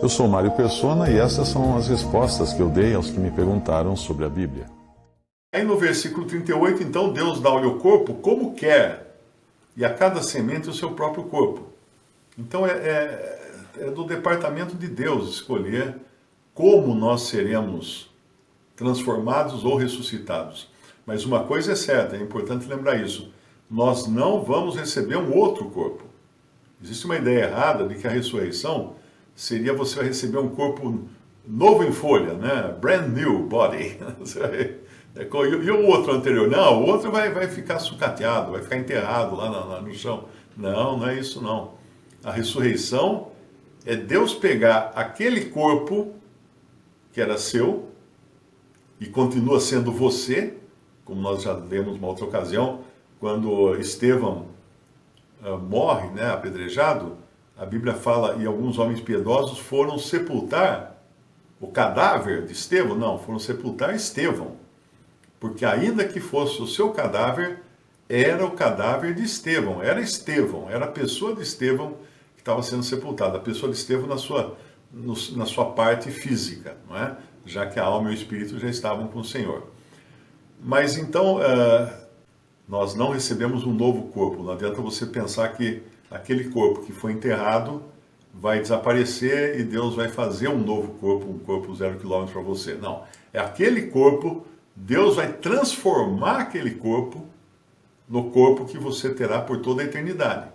Eu sou Mário Persona e essas são as respostas que eu dei aos que me perguntaram sobre a Bíblia. Aí no versículo 38, então, Deus dá-lhe o corpo como quer, e a cada semente o seu próprio corpo. Então é do departamento de Deus escolher como nós seremos transformados ou ressuscitados. Mas uma coisa é certa, é importante lembrar isso: nós não vamos receber um outro corpo. Existe uma ideia errada de que a ressurreição seria você receber um corpo novo em folha, né? Brand new body. E o outro anterior? Não, o outro vai ficar sucateado, vai ficar enterrado lá no chão. Não, não é isso não. A ressurreição é Deus pegar aquele corpo que era seu e continua sendo você, como nós já vimos uma outra ocasião, quando Estevão morre, né, apedrejado, a Bíblia fala, e alguns homens piedosos foram sepultar o cadáver de Estevão. Não, foram sepultar Estevão. Porque ainda que fosse o seu cadáver, era o cadáver de Estevão, era a pessoa de Estevão que estava sendo sepultada, a pessoa de Estevão na sua parte física, não é? Já que a alma e o espírito já estavam com o Senhor. Mas então, nós não recebemos um novo corpo. Não adianta você pensar que aquele corpo que foi enterrado vai desaparecer e Deus vai fazer um novo corpo, um corpo 0 km para você. Não, é aquele corpo, Deus vai transformar aquele corpo no corpo que você terá por toda a eternidade.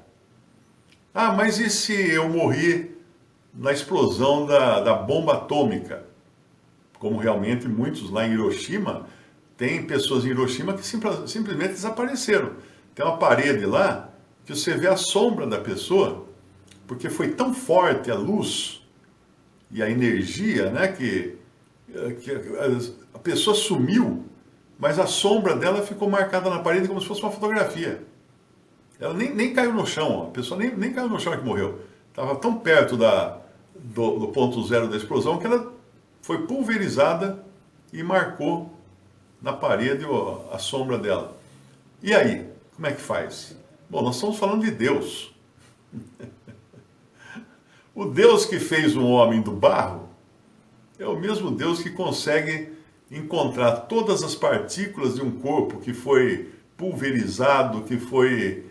Ah, mas e se eu morri na explosão da bomba atômica? Como realmente muitos lá em Hiroshima, tem pessoas em Hiroshima que simplesmente desapareceram. Tem uma parede lá que você vê a sombra da pessoa, porque foi tão forte a luz e a energia, né, que a pessoa sumiu, mas a sombra dela ficou marcada na parede como se fosse uma fotografia. Ela nem caiu no chão, a pessoa nem caiu no chão que morreu. Estava tão perto do ponto zero da explosão que ela foi pulverizada e marcou na parede a sombra dela. E aí, como é que faz? Bom, nós estamos falando de Deus. O Deus que fez um homem do barro é o mesmo Deus que consegue encontrar todas as partículas de um corpo que foi pulverizado, que foi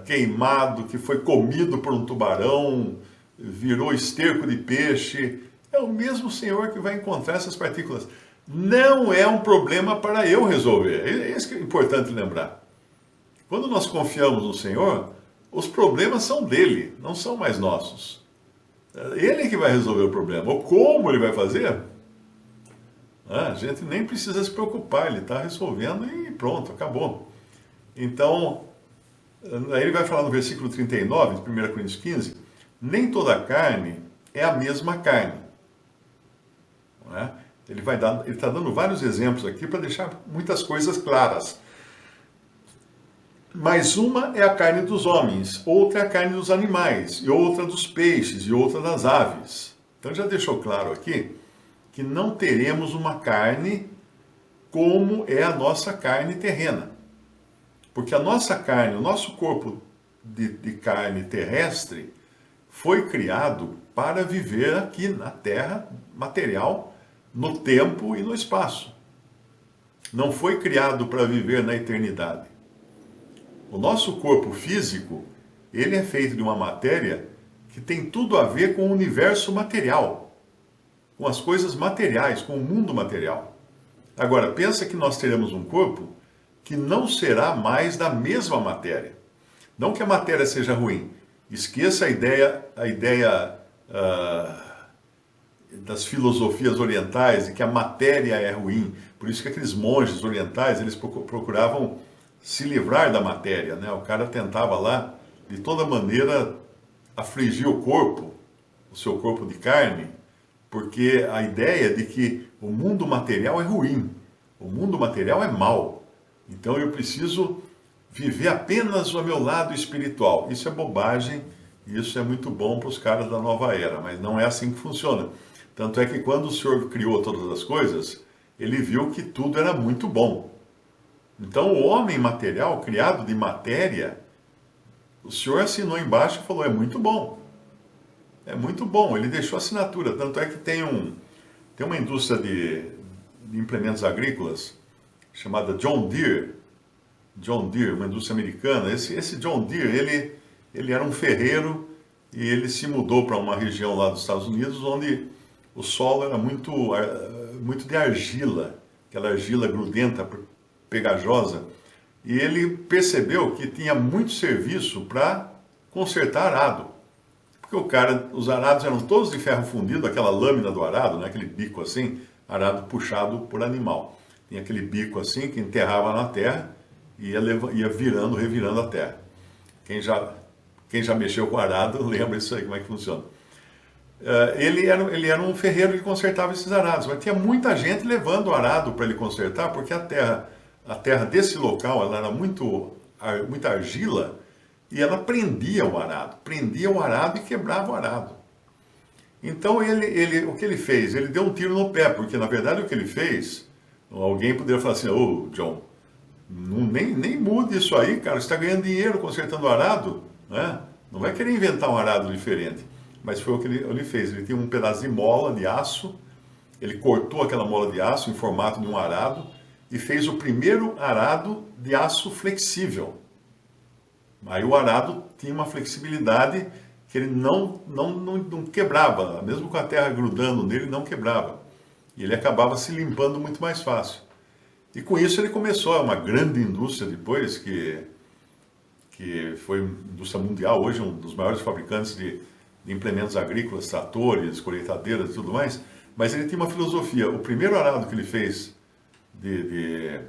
queimado, que foi comido por um tubarão, virou esterco de peixe. É o mesmo Senhor que vai encontrar essas partículas. Não é um problema para eu resolver. É isso que é importante lembrar. Quando nós confiamos no Senhor, os problemas são dele, não são mais nossos. Ele que vai resolver o problema. Ou como ele vai fazer? A gente nem precisa se preocupar, ele está resolvendo e pronto, acabou. Então, aí ele vai falar no versículo 39, de 1 Coríntios 15, nem toda carne é a mesma carne. Não é? Ele está dando vários exemplos aqui para deixar muitas coisas claras. Mas uma é a carne dos homens, outra é a carne dos animais, e outra dos peixes, e outra das aves. Então já deixou claro aqui que não teremos uma carne como é a nossa carne terrena. Porque a nossa carne, o nosso corpo de carne terrestre, foi criado para viver aqui na terra material, no tempo e no espaço. Não foi criado para viver na eternidade. O nosso corpo físico, ele é feito de uma matéria que tem tudo a ver com o universo material, com as coisas materiais, com o mundo material. Agora, pensa que nós teremos um corpo que não será mais da mesma matéria. Não que a matéria seja ruim. Esqueça a ideia das filosofias orientais de que a matéria é ruim. Por isso que aqueles monges orientais, eles procuravam se livrar da matéria, né? O cara tentava lá, de toda maneira, afligir o corpo, o seu corpo de carne, porque a ideia de que o mundo material é ruim, o mundo material é mau. Então eu preciso viver apenas o meu lado espiritual. Isso é bobagem, e isso é muito bom para os caras da nova era, mas não é assim que funciona. Tanto é que quando o Senhor criou todas as coisas, ele viu que tudo era muito bom. Então o homem material, criado de matéria, o Senhor assinou embaixo e falou, é muito bom. É muito bom, ele deixou assinatura, tanto é que tem uma indústria de implementos agrícolas chamada John Deere, uma indústria americana. Esse John Deere, ele era um ferreiro e ele se mudou para uma região lá dos Estados Unidos onde o solo era muito de argila, aquela argila grudenta, pegajosa, e ele percebeu que tinha muito serviço para consertar arado. Porque os arados eram todos de ferro fundido, aquela lâmina do arado, né, aquele bico assim, arado puxado por animal. Tinha aquele bico assim que enterrava na terra e ia virando, revirando a terra. Quem já mexeu com arado lembra isso aí, como é que funciona. Ele era um ferreiro que consertava esses arados, mas tinha muita gente levando o arado para ele consertar, porque a terra desse local ela era muita argila e ela prendia o arado e quebrava o arado. Então o que ele fez? Ele deu um tiro no pé, porque na verdade o que ele fez, alguém poderia falar assim: ô John, nem mude isso aí, cara, você está ganhando dinheiro consertando o arado, né? Não vai querer inventar um arado diferente. Mas foi o que ele fez. Ele tinha um pedaço de mola de aço, ele cortou aquela mola de aço em formato de um arado e fez o primeiro arado de aço flexível. Aí o arado tinha uma flexibilidade que ele não quebrava, mesmo com a terra grudando nele, não quebrava. E ele acabava se limpando muito mais fácil. E com isso ele começou uma grande indústria depois, que foi indústria mundial, hoje um dos maiores fabricantes de implementos agrícolas, tratores, colheitadeiras e tudo mais, mas ele tinha uma filosofia. O primeiro arado que ele fez de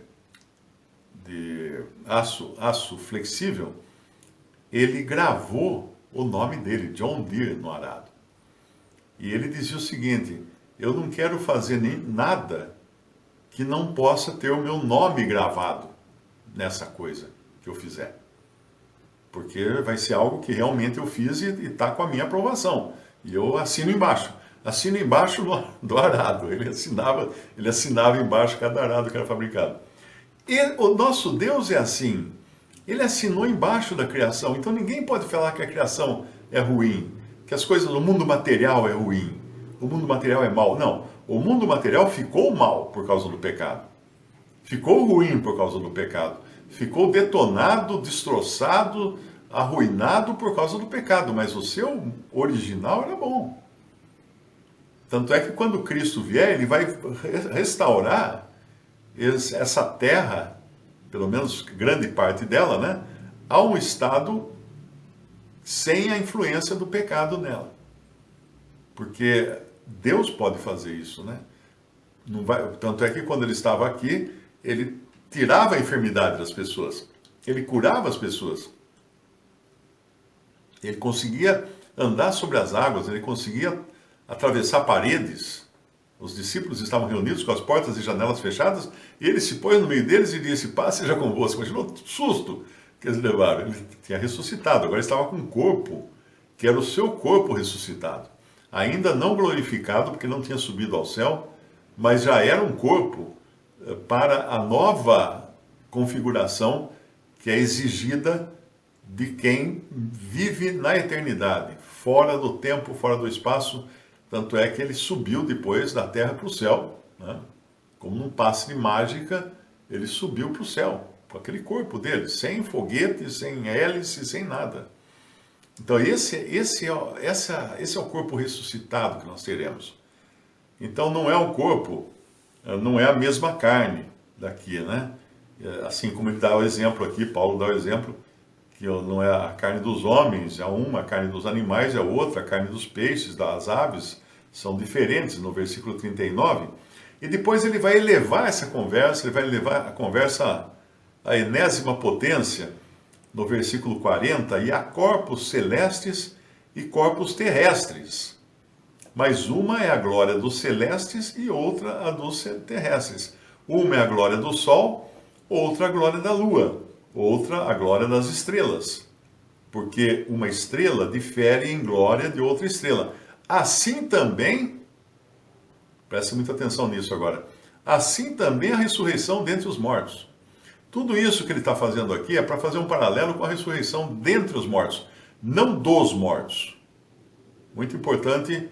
aço flexível, ele gravou o nome dele, John Deere, no arado. E ele dizia o seguinte: eu não quero fazer nada que não possa ter o meu nome gravado nessa coisa que eu fizer. Porque vai ser algo que realmente eu fiz e está com a minha aprovação. E eu assino embaixo. Assino embaixo do arado. Ele assinava embaixo cada arado que era fabricado. E o nosso Deus é assim. Ele assinou embaixo da criação. Então ninguém pode falar que a criação é ruim, que as coisas do mundo material é ruim, o mundo material é mau. Não. O mundo material ficou mal por causa do pecado. Ficou ruim por causa do pecado. Ficou detonado, destroçado, arruinado por causa do pecado, mas o seu original era bom. Tanto é que quando Cristo vier, ele vai restaurar essa terra, pelo menos grande parte dela, né, a um estado sem a influência do pecado nela. Porque Deus pode fazer isso, né? Tanto é que quando ele estava aqui, ele tirava a enfermidade das pessoas, ele curava as pessoas, ele conseguia andar sobre as águas, ele conseguia atravessar paredes. Os discípulos estavam reunidos com as portas e janelas fechadas, e ele se pôs no meio deles e disse: paz seja convosco. Imaginou o susto que eles levaram. Ele tinha ressuscitado, agora estava com um corpo, que era o seu corpo ressuscitado. Ainda não glorificado, porque não tinha subido ao céu, mas já era um corpo para a nova configuração que é exigida de quem vive na eternidade, fora do tempo, fora do espaço. Tanto é que ele subiu depois da terra para o céu, né? Como num passe de mágica, ele subiu para o céu, com aquele corpo dele, sem foguete, sem hélice, sem nada. Então esse é o corpo ressuscitado que nós teremos. Então não é um corpo, não é a mesma carne daqui, né? Assim como ele dá o exemplo aqui, Paulo dá o exemplo, que não é a carne dos homens, é uma, a carne dos animais é outra, a carne dos peixes, das aves, são diferentes, no versículo 39. E depois ele vai elevar essa conversa, ele vai levar a conversa à enésima potência, no versículo 40, e há corpos celestes e corpos terrestres. Mas uma é a glória dos celestes e outra a dos terrestres. Uma é a glória do sol, outra a glória da lua, outra a glória das estrelas. Porque uma estrela difere em glória de outra estrela. Assim também, preste muita atenção nisso agora, assim também a ressurreição dentre os mortos. Tudo isso que ele está fazendo aqui é para fazer um paralelo com a ressurreição dentre os mortos, não dos mortos. Muito importante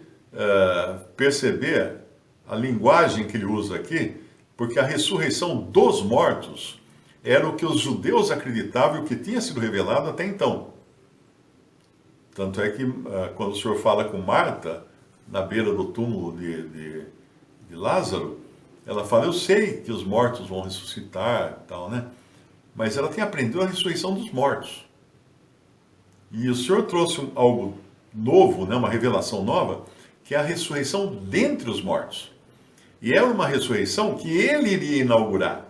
perceber a linguagem que ele usa aqui, porque a ressurreição dos mortos era o que os judeus acreditavam e o que tinha sido revelado até então. Tanto é que quando o Senhor fala com Marta, na beira do túmulo de Lázaro, ela fala, eu sei que os mortos vão ressuscitar, tal, né? Mas ela tem aprendido a ressurreição dos mortos. E o Senhor trouxe algo novo, né? Uma revelação nova, que é a ressurreição dentre os mortos. E é uma ressurreição que ele iria inaugurar.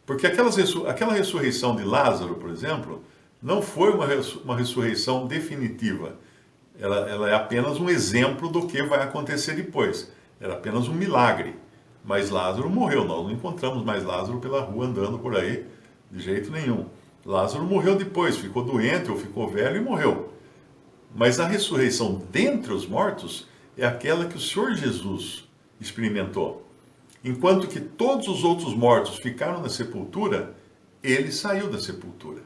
Porque aquela ressurreição de Lázaro, por exemplo, não foi uma ressurreição definitiva. Ela é apenas um exemplo do que vai acontecer depois. Era apenas um milagre. Mas Lázaro morreu. Nós não encontramos mais Lázaro pela rua andando por aí de jeito nenhum. Lázaro morreu depois, ficou doente ou ficou velho e morreu. Mas a ressurreição dentre os mortos é aquela que o Senhor Jesus experimentou. Enquanto que todos os outros mortos ficaram na sepultura, ele saiu da sepultura.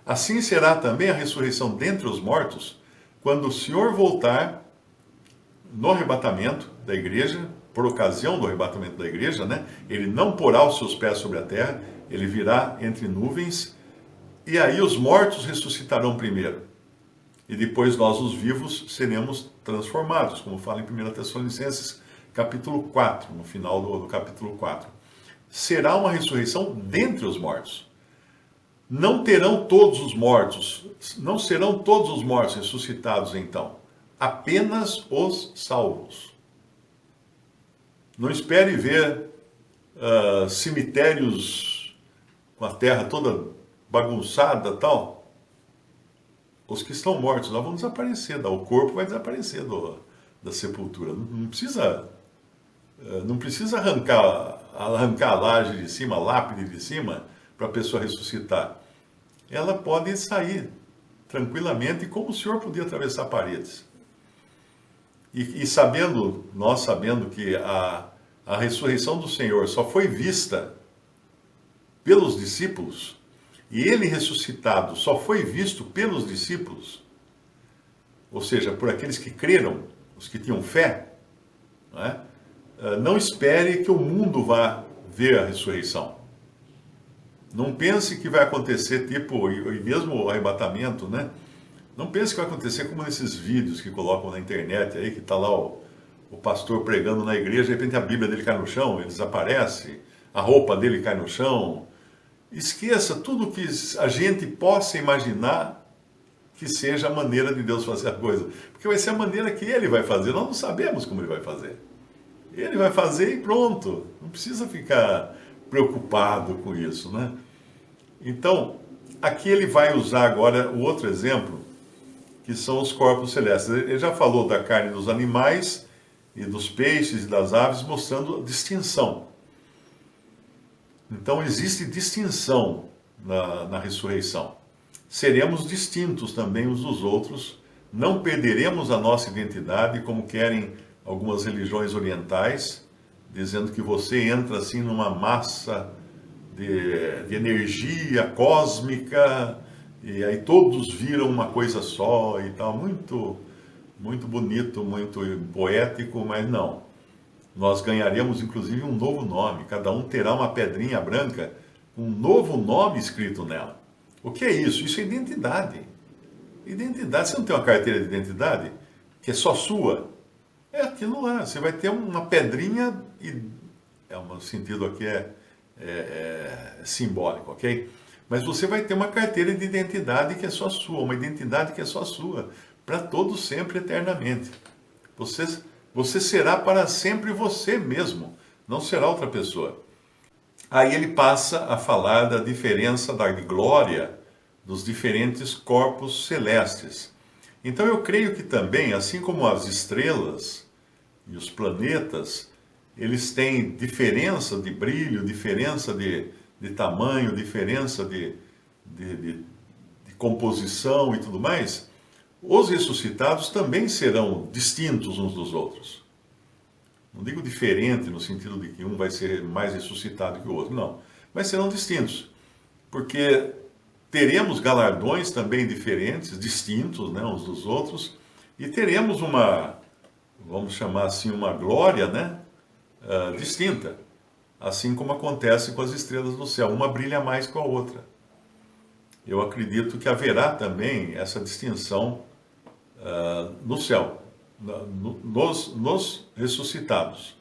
Assim será também a ressurreição dentre os mortos, quando o Senhor voltar no arrebatamento da igreja, por ocasião do arrebatamento da igreja, né? Ele não porá os seus pés sobre a terra, ele virá entre nuvens, e aí os mortos ressuscitarão primeiro. E depois nós, os vivos, seremos transformados, como fala em 1 Tessalonicenses, capítulo 4, no final do capítulo 4. Será uma ressurreição dentre os mortos. Não serão todos os mortos ressuscitados então, apenas os salvos. Não espere ver cemitérios com a terra toda bagunçada, tal. Os que estão mortos lá vão desaparecer, o corpo vai desaparecer da sepultura. Não precisa arrancar a laje de cima, a lápide de cima, para a pessoa ressuscitar. Ela pode sair tranquilamente, como o Senhor podia atravessar paredes. E nós sabendo que a ressurreição do Senhor só foi vista pelos discípulos, e ele ressuscitado só foi visto pelos discípulos, ou seja, por aqueles que creram, os que tinham fé, não é? Não espere que o mundo vá ver a ressurreição. Não pense que vai acontecer e mesmo o arrebatamento, né? Não pense que vai acontecer como nesses vídeos que colocam na internet aí, que está lá o pastor pregando na igreja, de repente a Bíblia dele cai no chão, ele desaparece, a roupa dele cai no chão. Esqueça tudo que a gente possa imaginar que seja a maneira de Deus fazer a coisa. Porque vai ser a maneira que ele vai fazer, nós não sabemos como ele vai fazer. Ele vai fazer e pronto. Não precisa ficar preocupado com isso, né? Então, aqui ele vai usar agora o outro exemplo, que são os corpos celestes. Ele já falou da carne dos animais e dos peixes e das aves, mostrando a distinção. Então, existe distinção na ressurreição. Seremos distintos também uns dos outros, não perderemos a nossa identidade, como querem algumas religiões orientais, dizendo que você entra assim numa massa de energia cósmica, e aí todos viram uma coisa só e tal. Muito, muito bonito, muito poético, mas não. Nós ganharemos inclusive um novo nome, cada um terá uma pedrinha branca, um novo nome escrito nela. O que é isso? Isso é identidade. Identidade, você não tem uma carteira de identidade que é só sua? É aquilo lá, você vai ter uma pedrinha, e o sentido aqui é simbólico, ok? Mas você vai ter uma carteira de identidade que é só sua, uma identidade que é só sua, para todo sempre, eternamente. Você será para sempre você mesmo, não será outra pessoa. Aí ele passa a falar da diferença da glória dos diferentes corpos celestes. Então eu creio que também, assim como as estrelas e os planetas, eles têm diferença de brilho, diferença de tamanho, diferença de composição e tudo mais, os ressuscitados também serão distintos uns dos outros. Não digo diferente no sentido de que um vai ser mais ressuscitado que o outro, não. Mas serão distintos, porque teremos galardões também diferentes, distintos, né, uns dos outros, E teremos uma, vamos chamar assim, uma glória, né? Distinta. Assim como acontece com as estrelas do céu. Uma brilha mais que a outra. Eu acredito que haverá também essa distinção no céu, nos ressuscitados.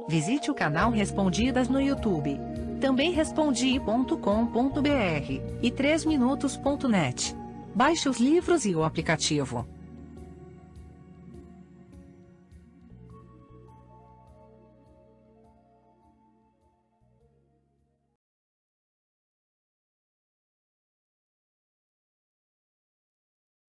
Visite o canal Respondidas no YouTube. Também respondi.com.br e 3minutos.net. Baixe os livros e o aplicativo.